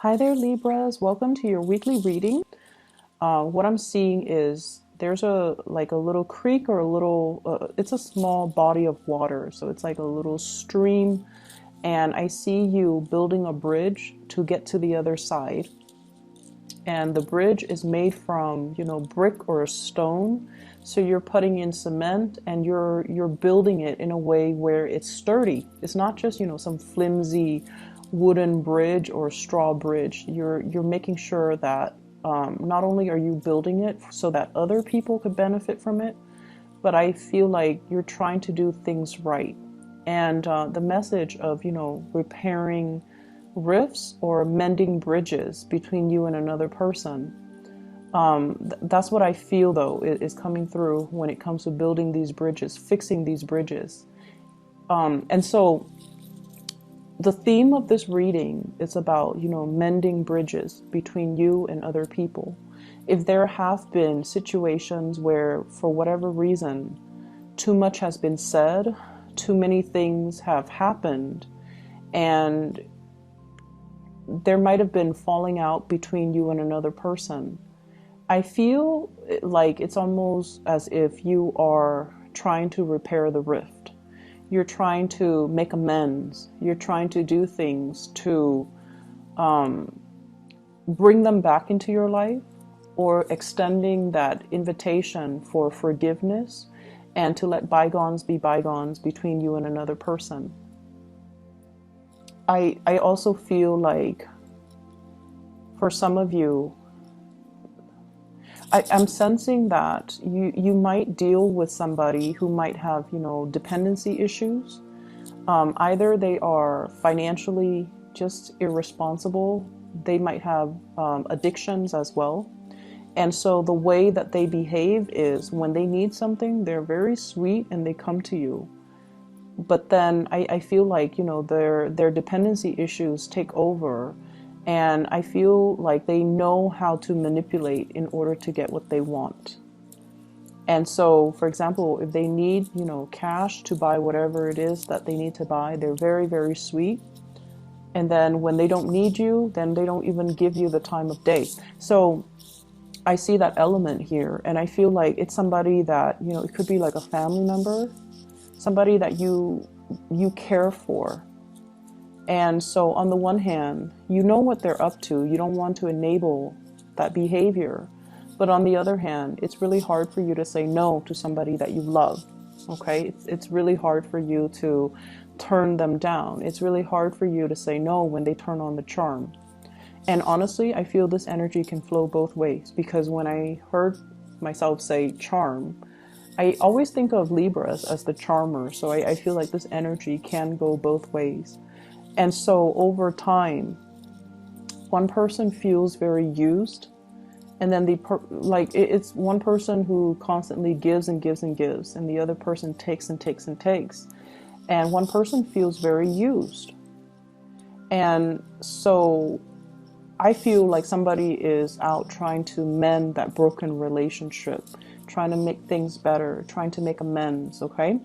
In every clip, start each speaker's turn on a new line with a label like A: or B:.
A: Hi there, Libras. Welcome to your weekly reading. What I'm seeing is there's a little creek or a little it's a small body of water, so it's like a little stream, and I see you building a bridge to get to the other side. And the bridge is made from, brick or stone. So you're putting in cement and you're building it in a way where it's sturdy. It's not just, some flimsy wooden bridge or straw bridge. You're making sure that not only are you building it so that other people could benefit from it, but I feel like you're trying to do things right. And the message of, repairing rifts or mending bridges between you and another person. That's what I feel, though, is coming through when it comes to building these bridges, fixing these bridges. And so the theme of this reading is about, mending bridges between you and other people. If there have been situations where, for whatever reason, too much has been said, too many things have happened, and there might have been falling out between you and another person, I feel like it's almost as if you are trying to repair the rift. You're trying to make amends. You're trying to do things to bring them back into your life, or extending that invitation for forgiveness and to let bygones be bygones between you and another person. I also feel like for some of you, I'm sensing that you might deal with somebody who might have, dependency issues. Either they are financially just irresponsible. They might have addictions as well. And so the way that they behave is when they need something, they're very sweet and they come to you. But then I feel like, their dependency issues take over, and I feel like they know how to manipulate in order to get what they want. And so, for example, if they need, cash to buy whatever it is that they need to buy, they're very, very sweet. And then when they don't need you, then they don't even give you the time of day. So I see that element here, and I feel like it's somebody that, it could be like a family member, somebody that you care for. And so on the one hand, you know what they're up to. You don't want to enable that behavior. But on the other hand, it's really hard for you to say no to somebody that you love. Okay? It's really hard for you to turn them down. It's really hard for you to say no when they turn on the charm. And honestly, I feel this energy can flow both ways, because when I heard myself say charm, I always think of Libras as the charmer. So I feel like this energy can go both ways. And so over time, one person feels very used, and then it's one person who constantly gives and gives and gives, and the other person takes and takes and takes. And one person feels very used. And so I feel like somebody is out trying to mend that broken relationship, trying to make things better, trying to make amends, okay?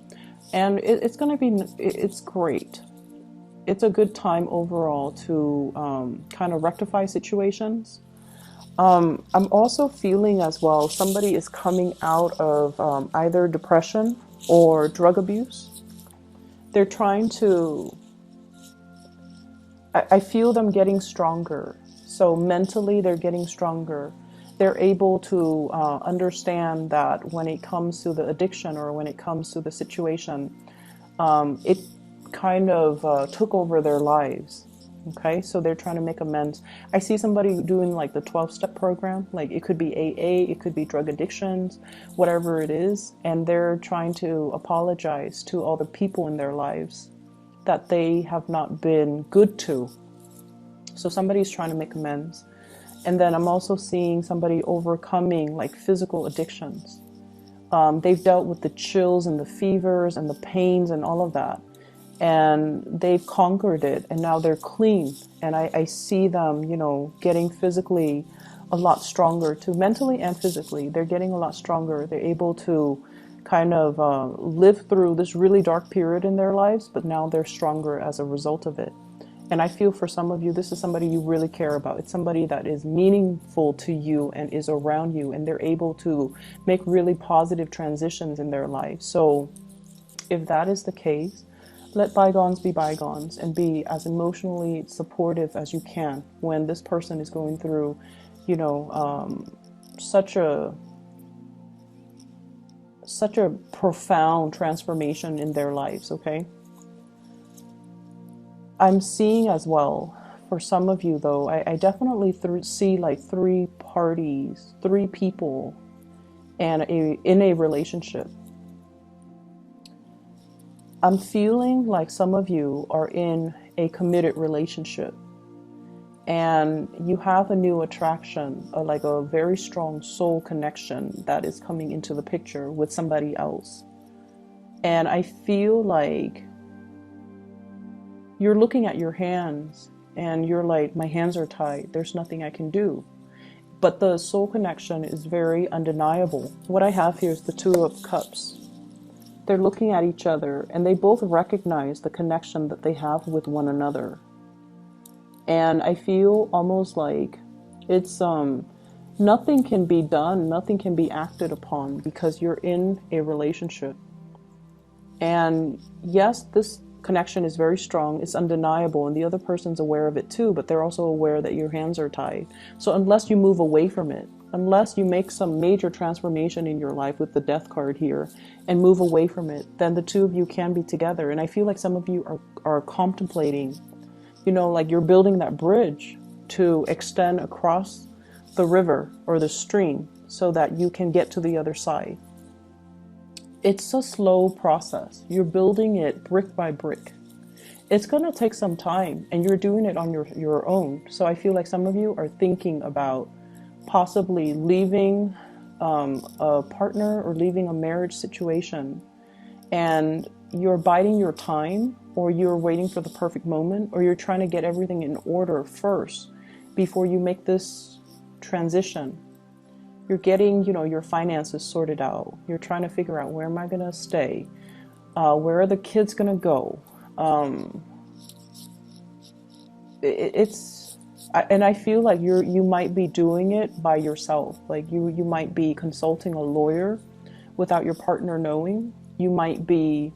A: And it's great. It's a good time overall to kind of rectify situations. I'm also feeling as well, somebody is coming out of either depression or drug abuse. They're trying to, I feel them getting stronger. So mentally, they're getting stronger. They're able to understand that when it comes to the addiction or when it comes to the situation, it kind of took over their lives. Okay, so they're trying to make amends. I see somebody doing like the 12-step program, like it could be AA, it could be drug addictions, whatever it is, and they're trying to apologize to all the people in their lives that they have not been good to. So somebody's trying to make amends. And then I'm also seeing somebody overcoming like physical addictions. They've dealt with the chills and the fevers and the pains and all of that, and they've conquered it, and now they're clean. And I see them, getting physically a lot stronger too, mentally and physically. They're getting a lot stronger. They're able to kind of live through this really dark period in their lives, but now they're stronger as a result of it. And I feel for some of you, this is somebody you really care about. It's somebody that is meaningful to you and is around you, and they're able to make really positive transitions in their life. So if that is the case, let bygones be bygones and be as emotionally supportive as you can when this person is going through, such a profound transformation in their lives, okay? I'm seeing as well, for some of you though, I definitely see like three parties, three people and in a relationship. I'm feeling like some of you are in a committed relationship and you have a new attraction, like a very strong soul connection that is coming into the picture with somebody else. And I feel like you're looking at your hands and you're like, my hands are tied. There's nothing I can do. But the soul connection is very undeniable. What I have here is the Two of Cups. They're looking at each other and they both recognize the connection that they have with one another. And I feel almost like it's nothing can be done, nothing can be acted upon because you're in a relationship. And yes, this connection is very strong, it's undeniable, and the other person's aware of it too, but they're also aware that your hands are tied. So unless you move away from it, unless you make some major transformation in your life with the Death card here and move away from it, then the two of you can be together. And I feel like some of you are contemplating, like you're building that bridge to extend across the river or the stream so that you can get to the other side. It's a slow process. You're building it brick by brick. It's going to take some time and you're doing it on your own. So I feel like some of you are thinking about possibly leaving a partner or leaving a marriage situation, and you're biding your time, or you're waiting for the perfect moment, or you're trying to get everything in order first before you make this transition. You're getting, your finances sorted out. You're trying to figure out, where am I going to stay? Where are the kids going to go? And I feel like you might be doing it by yourself. Like you might be consulting a lawyer without your partner knowing. You might be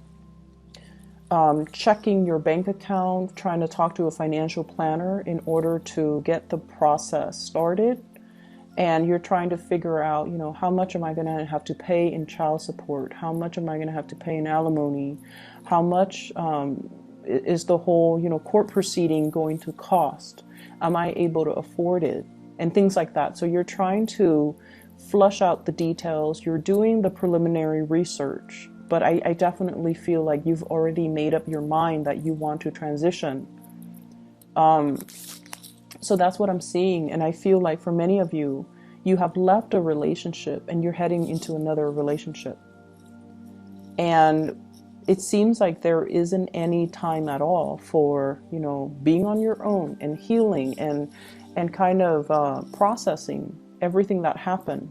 A: checking your bank account, trying to talk to a financial planner in order to get the process started. And you're trying to figure out, how much am I going to have to pay in child support? How much am I going to have to pay in alimony? How much is the whole, court proceeding going to cost? Am I able to afford it? And things like that. So you're trying to flush out the details. You're doing the preliminary research. But I definitely feel like you've already made up your mind that you want to transition. So that's what I'm seeing. And I feel like for many of you, you have left a relationship and you're heading into another relationship. And it seems like there isn't any time at all for, being on your own and healing and kind of processing everything that happened.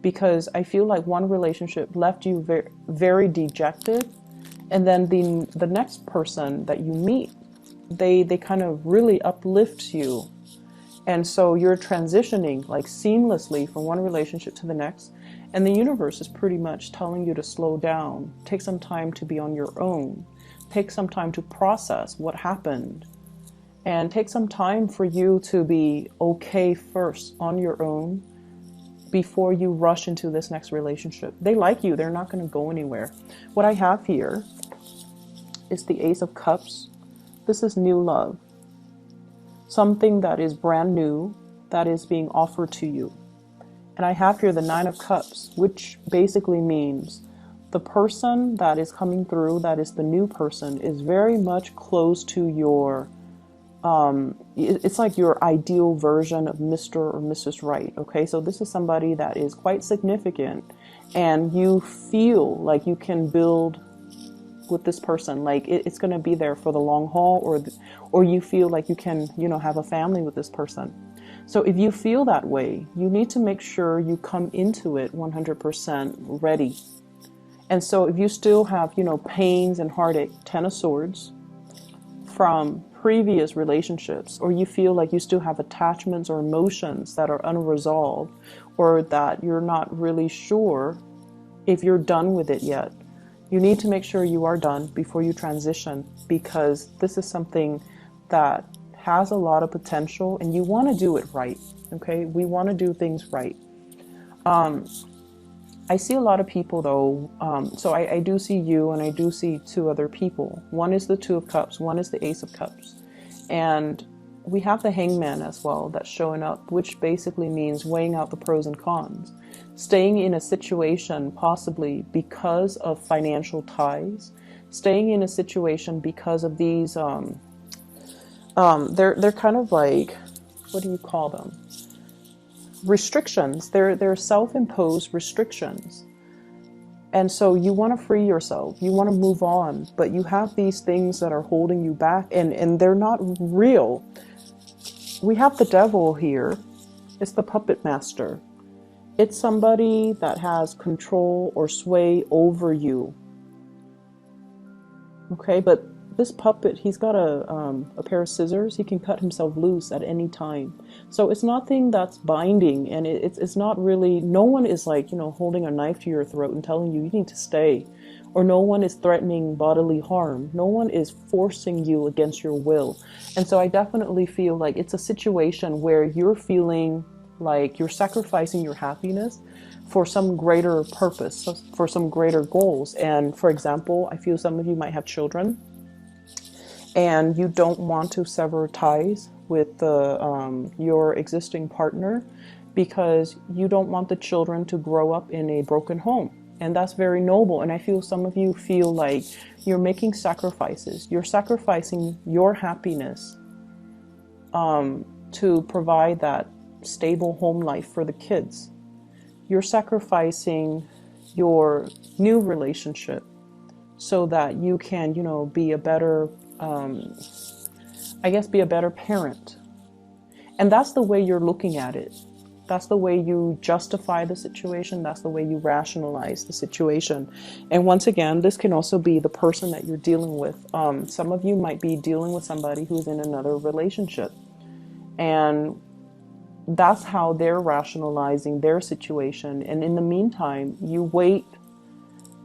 A: Because I feel like one relationship left you very, very dejected. And then the next person that you meet, they kind of really uplift you. And so you're transitioning like seamlessly from one relationship to the next. And the universe is pretty much telling you to slow down, take some time to be on your own, take some time to process what happened, and take some time for you to be okay first on your own before you rush into this next relationship. They like you. They're not going to go anywhere. What I have here is the Ace of Cups. This is new love. Something that is brand new, that is being offered to you. And I have here the Nine of Cups, which basically means the person that is coming through, that is the new person, is very much close to your, it's like your ideal version of Mr. or Mrs. Right, okay? So this is somebody that is quite significant, and you feel like you can build with this person, like it's going to be there for the long haul, or you feel like you can, have a family with this person. So if you feel that way, you need to make sure you come into it 100% ready. And so if you still have, pains and heartache, Ten of Swords from previous relationships, or you feel like you still have attachments or emotions that are unresolved, or that you're not really sure if you're done with it yet, you need to make sure you are done before you transition, because this is something that has a lot of potential and you want to do it right. Okay, we want to do things right. I see a lot of people though, so I do see you, and I do see two other people. One is the Two of Cups, one is the Ace of Cups. And we have the Hangman as well that's showing up, which basically means weighing out the pros and cons. Staying in a situation possibly because of financial ties, staying in a situation because of these, they're kind of like, what do you call them? Restrictions. They're self-imposed restrictions. And so you want to free yourself, you want to move on, but you have these things that are holding you back, and they're not real. We have the Devil here. It's the puppet master. It's somebody that has control or sway over you. Okay, but this puppet, he's got a pair of scissors. He can cut himself loose at any time. So it's nothing that's binding, and it's not really, no one is like, holding a knife to your throat and telling you need to stay. Or no one is threatening bodily harm. No one is forcing you against your will. And so I definitely feel like it's a situation where you're feeling like you're sacrificing your happiness for some greater purpose, for some greater goals. And for example, I feel some of you might have children, and you don't want to sever ties with your existing partner because you don't want the children to grow up in a broken home. And that's very noble. And I feel some of you feel like you're making sacrifices. You're sacrificing your happiness to provide that stable home life for the kids. You're sacrificing your new relationship so that you can, be a better be a better parent. And that's the way you're looking at it. That's the way you justify the situation. That's the way you rationalize the situation. And once again, this can also be the person that you're dealing with. Some of you might be dealing with somebody who's in another relationship, and that's how they're rationalizing their situation. And in the meantime, you wait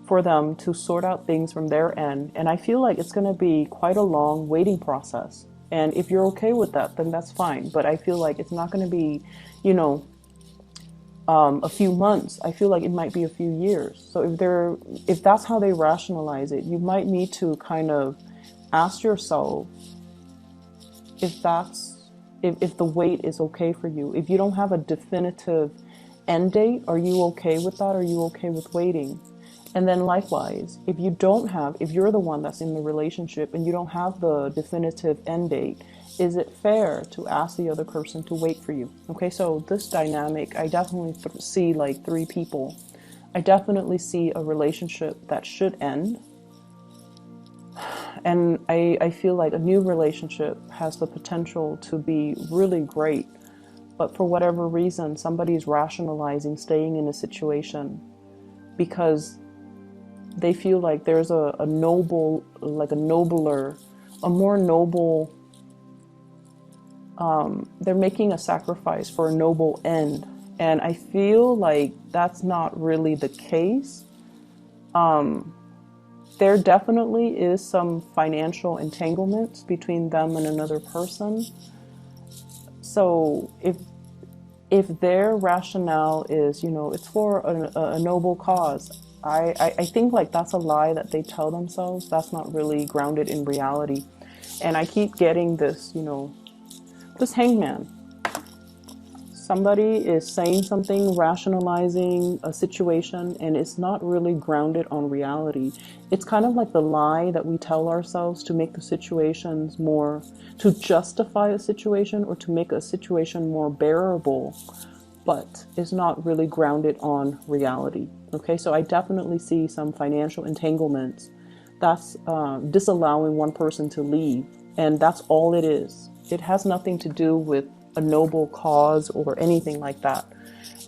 A: for them to sort out things from their end. And I feel like it's going to be quite a long waiting process. And if you're okay with that, then that's fine. But I feel like it's not going to be, a few months. I feel like it might be a few years. So if that's how they rationalize it, you might need to kind of ask yourself if the wait is okay for you. If you don't have a definitive end date, are you okay with that? Are you okay with waiting? And then likewise, if you're the one that's in the relationship and you don't have the definitive end date, is it fair to ask the other person to wait for you? Okay, so this dynamic, I definitely see like three people. I definitely see a relationship that should end. And I feel like a new relationship has the potential to be really great. But for whatever reason, somebody's rationalizing staying in a situation because they feel like there's a more noble, they're making a sacrifice for a noble end. And I feel like that's not really the case. There definitely is some financial entanglements between them and another person. So if their rationale is, it's for a noble cause, I think like that's a lie that they tell themselves. That's not really grounded in reality. And I keep getting this, this Hangman. Somebody is saying something, rationalizing a situation, and it's not really grounded on reality. It's kind of like the lie that we tell ourselves to make the situations more, to justify a situation or to make a situation more bearable, but it's not really grounded on reality. Okay, so I definitely see some financial entanglements. That's disallowing one person to leave, and that's all it is. It has nothing to do with a noble cause or anything like that.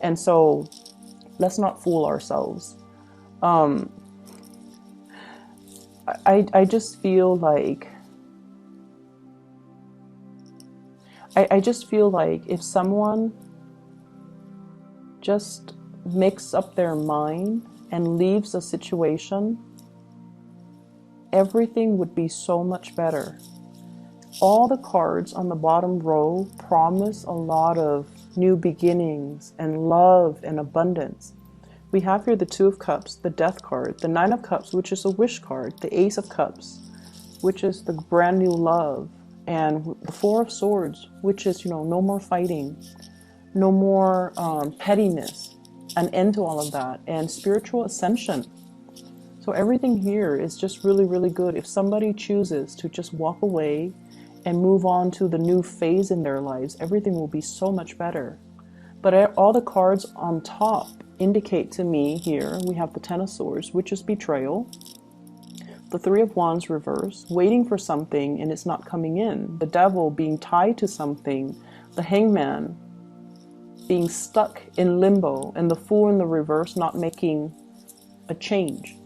A: And so let's not fool ourselves. I just feel like I just feel like if someone just makes up their mind and leaves a situation, everything would be so much better. All the cards on the bottom row promise a lot of new beginnings and love and abundance. We have here the Two of Cups, the Death card, the Nine of Cups, which is a wish card, the Ace of Cups, which is the brand new love, and the Four of Swords, which is, no more fighting, no more pettiness, an end to all of that, and spiritual ascension. So everything here is just really, really good. If somebody chooses to just walk away and move on to the new phase in their lives, everything will be so much better. But all the cards on top indicate to me here, we have the Ten of Swords, which is betrayal, the Three of Wands reverse, waiting for something and it's not coming in, the Devil being tied to something, the Hangman being stuck in limbo, and the Fool in the reverse not making a change,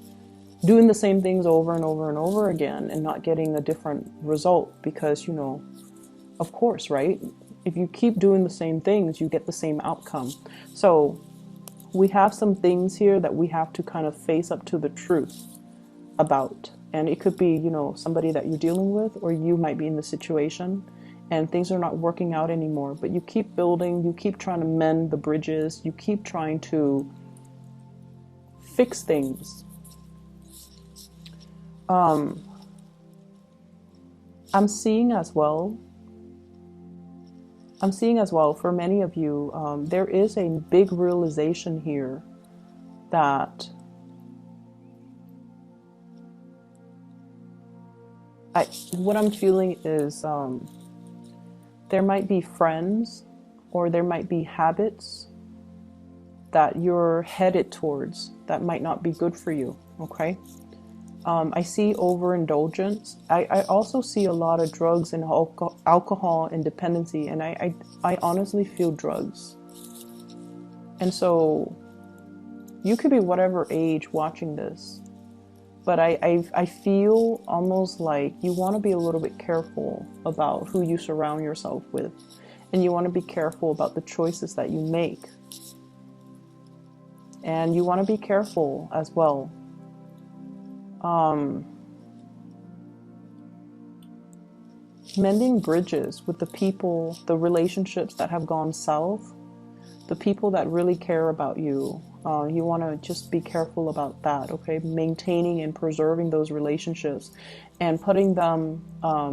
A: doing the same things over and over and over again and not getting a different result because, of course, right? If you keep doing the same things, you get the same outcome. So we have some things here that we have to kind of face up to the truth about. And it could be, somebody that you're dealing with, or you might be in the situation and things are not working out anymore. But you keep building, you keep trying to mend the bridges, you keep trying to fix things. I'm seeing as well for many of you, there is a big realization here that what I'm feeling is there might be friends or there might be habits that you're headed towards that might not be good for you, okay? I see overindulgence. I also see a lot of drugs and alcohol and dependency, and I honestly feel drugs. And so you could be whatever age watching this, but I feel almost like you want to be a little bit careful about who you surround yourself with, and you want to be careful about the choices that you make. And you want to be careful as well. Mending bridges with the people, the relationships that have gone south, the people that really care about you. You want to just be careful about that, okay? Maintaining and preserving those relationships and putting them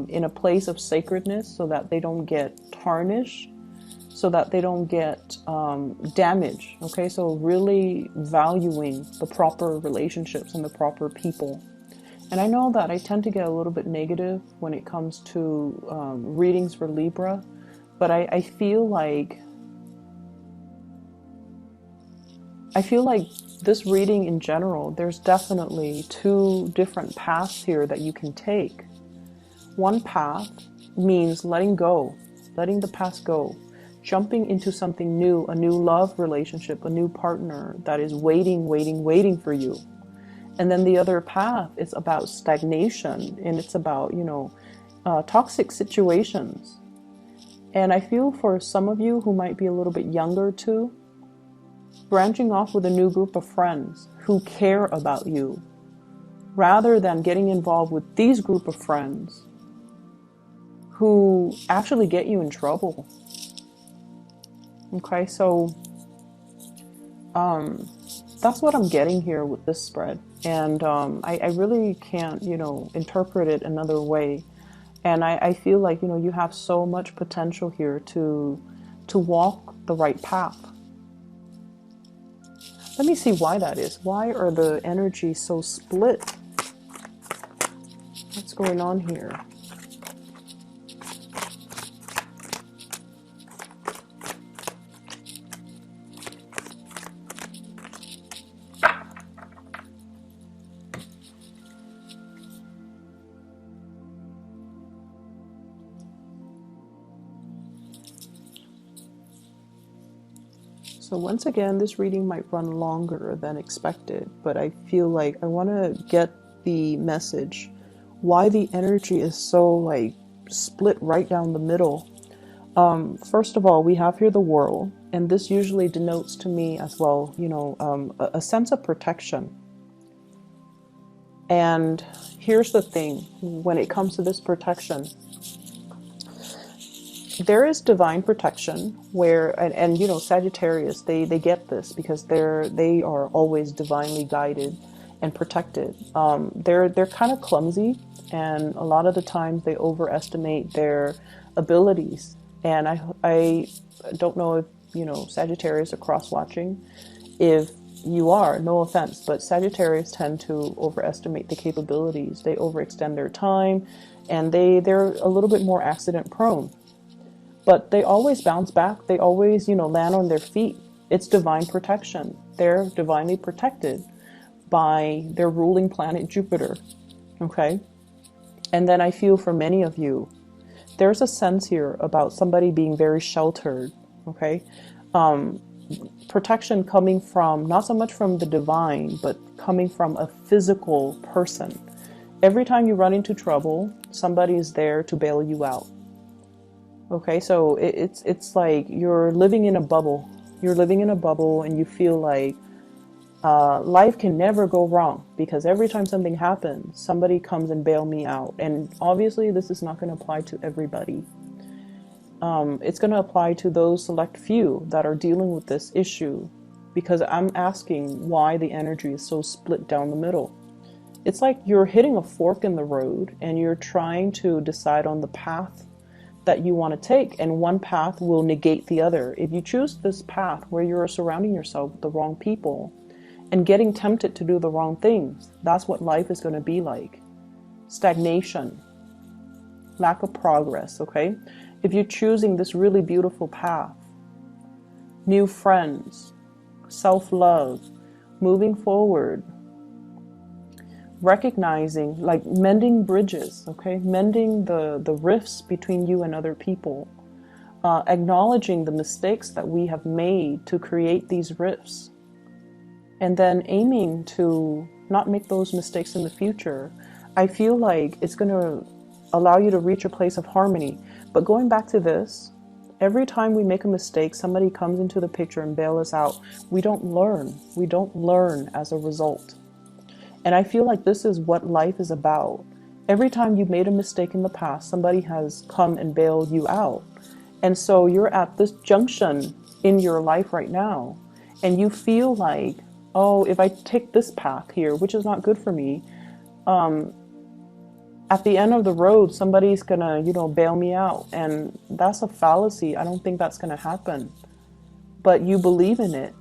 A: in a place of sacredness so that they don't get tarnished, so that they don't get damaged, okay? So really valuing the proper relationships and the proper people. And I know that I tend to get a little bit negative when it comes to readings for Libra, but I feel like this reading in general, there's definitely two different paths here that you can take. One path means letting go, letting the past go, jumping into something new, a new love relationship, a new partner that is waiting for you. And then the other path is about stagnation, and it's about, toxic situations. And I feel for some of you who might be a little bit younger too, branching off with a new group of friends who care about you, rather than getting involved with these group of friends who actually get you in trouble. Okay, so that's what I'm getting here with this spread. And I really can't, interpret it another way. And I feel like, you have so much potential here to walk the right path. Let me see why that is. Why are the energies so split? What's going on here? So once again, this reading might run longer than expected, but I feel like I want to get the message, why the energy is so split right down the middle. First of all, we have here the World, and this usually denotes to me as well, a sense of protection. And here's the thing, when it comes to this protection, there is divine protection where, and Sagittarius, they get this because they are always divinely guided and protected. They're kind of clumsy, and a lot of the times they overestimate their abilities. And I don't know if Sagittarius are cross-watching. If you are, no offense, but Sagittarius tend to overestimate the capabilities. They overextend their time, and they're a little bit more accident prone. But they always bounce back. They always, land on their feet. It's divine protection. They're divinely protected by their ruling planet Jupiter. Okay? And then I feel for many of you, there's a sense here about somebody being very sheltered. Okay? Protection coming from, not so much from the divine, but coming from a physical person. Every time you run into trouble, somebody is there to bail you out. Okay, so it's like you're living in a bubble. You're living in a bubble, and you feel like life can never go wrong, because every time something happens, somebody comes and bail me out. And obviously this is not going to apply to everybody. It's going to apply to those select few that are dealing with this issue, because I'm asking why the energy is so split down the middle. It's like you're hitting a fork in the road, and you're trying to decide on the path that you want to take, and one path will negate the other. If you choose this path where you're surrounding yourself with the wrong people and getting tempted to do the wrong things, that's what life is going to be like. Stagnation, lack of progress, okay? If you're choosing this really beautiful path, new friends, self-love, moving forward, recognizing, like mending bridges, okay? Mending the rifts between you and other people. Acknowledging the mistakes that we have made to create these rifts. And then aiming to not make those mistakes in the future. I feel like it's going to allow you to reach a place of harmony. But going back to this, every time we make a mistake, somebody comes into the picture and bail us out. We don't learn. We don't learn as a result. And I feel like this is what life is about. Every time you made a mistake in the past, somebody has come and bailed you out. And so you're at this junction in your life right now, and you feel like, oh, if I take this path here, which is not good for me, at the end of the road, somebody's gonna, bail me out. And that's a fallacy. I don't think that's gonna happen. But you believe in it.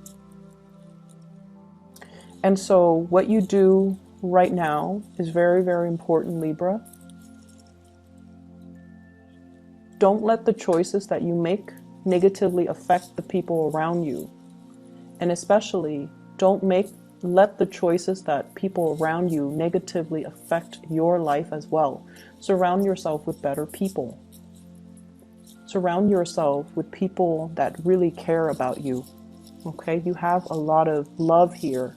A: And so what you do right now is very, very important, Libra. Don't let the choices that you make negatively affect the people around you. And especially, don't let the choices that people around you negatively affect your life as well. Surround yourself with better people. Surround yourself with people that really care about you. Okay, you have a lot of love here.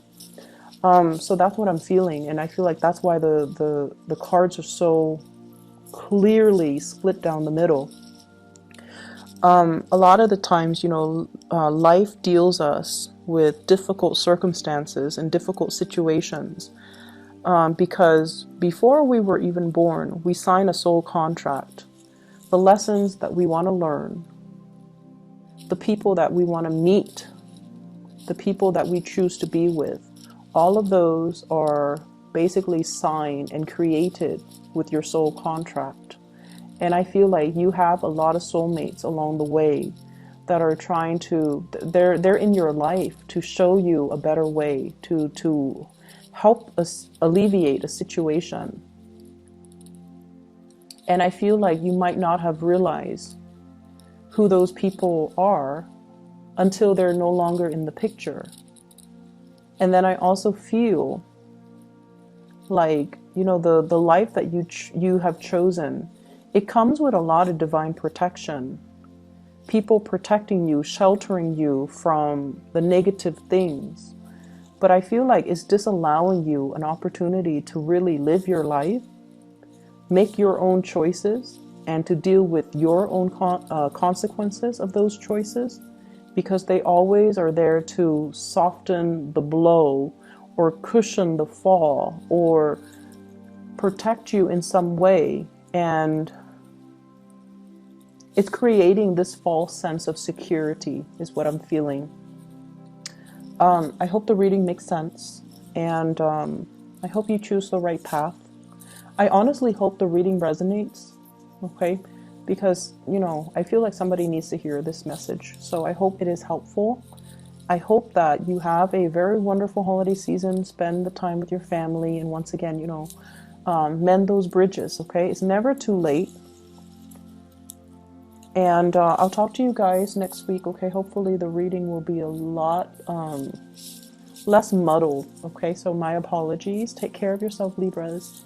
A: So that's what I'm feeling, and I feel like that's why the cards are so clearly split down the middle. A lot of the times, life deals us with difficult circumstances and difficult situations, because before we were even born, we sign a soul contract. The lessons that we want to learn, the people that we want to meet, the people that we choose to be with, all of those are basically signed and created with your soul contract. And I feel like you have a lot of soulmates along the way that are trying to, they're in your life to show you a better way, to help us alleviate a situation. And I feel like you might not have realized who those people are until they're no longer in the picture. And then I also feel like, the life that you have chosen, it comes with a lot of divine protection. People protecting you, sheltering you from the negative things. But I feel like it's disallowing you an opportunity to really live your life, make your own choices, and to deal with your own consequences of those choices, because they always are there to soften the blow or cushion the fall or protect you in some way. And it's creating this false sense of security is what I'm feeling. I hope the reading makes sense, and I hope you choose the right path. I honestly hope the reading resonates, okay? Because, you know, I feel like somebody needs to hear this message. So I hope it is helpful. I hope that you have a very wonderful holiday season, spend the time with your family, and once again, you know, mend those bridges, okay? It's never too late. And I'll talk to you guys next week, okay? Hopefully the reading will be a lot less muddled, okay? So my apologies. Take care of yourself, Libras.